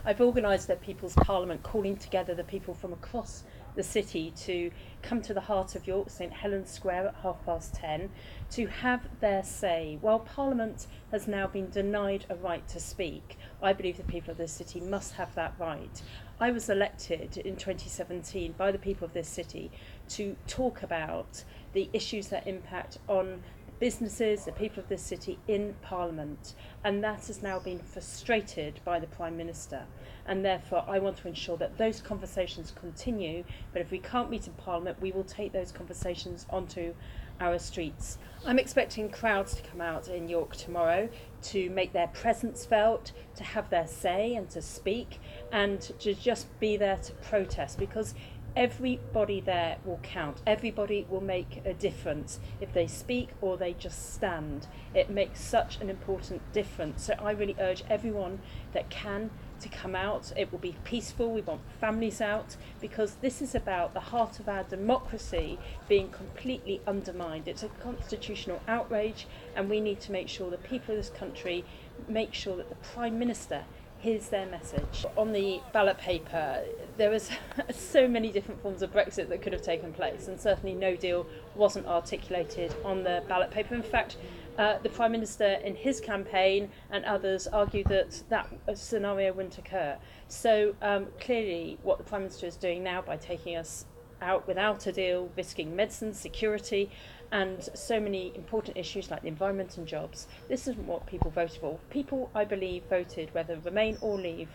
I've organised a People's Parliament, calling together the people from across the city to come to the heart of York, St Helens Square at 10:30, to have their say. While Parliament has now been denied a right to speak, I believe the people of this city must have that right. I was elected in 2017 by the people of this city to talk about the issues that impact on businesses, the people of this city in Parliament, and that has now been frustrated by the Prime Minister, and therefore I want to ensure that those conversations continue, but if we can't meet in Parliament we will take those conversations onto our streets. I'm expecting crowds to come out in York tomorrow to make their presence felt, to have their say and to speak, and to just be there to protest, because everybody there will count. Everybody will make a difference if they speak or they just stand. It makes such an important difference. So I really urge everyone that can to come out. It will be peaceful. We want families out, because this is about the heart of our democracy being completely undermined. It's a constitutional outrage, and we need to make sure the people of this country make sure that the Prime Minister here's their message. On the ballot paper, there was so many different forms of Brexit that could have taken place, and certainly no deal wasn't articulated on the ballot paper. In fact, the Prime Minister in his campaign and others argued that that scenario wouldn't occur. So clearly what the Prime Minister is doing now by taking us out without a deal, risking medicine security and so many important issues like the environment and jobs. This isn't what people voted for. People, I believe, voted whether remain or leave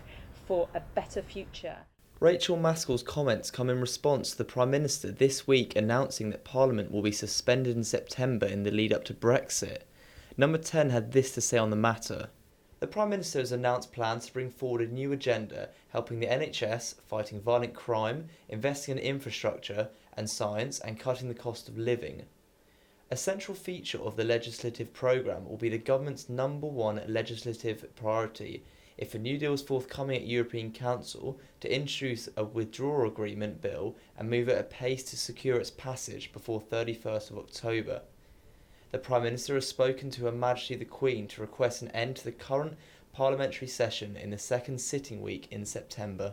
for a better future. Rachel Maskell's comments come in response to the Prime Minister this week announcing that Parliament will be suspended in September in the lead up to Brexit. Number 10 had this to say on the matter. The Prime Minister has announced plans to bring forward a new agenda helping the NHS, fighting violent crime, investing in infrastructure and science, and cutting the cost of living. A central feature of the legislative programme will be the government's number one legislative priority, if a new deal is forthcoming at European Council, to introduce a withdrawal agreement bill and move at a pace to secure its passage before 31st of October. The Prime Minister has spoken to Her Majesty the Queen to request an end to the current parliamentary session in the second sitting week in September.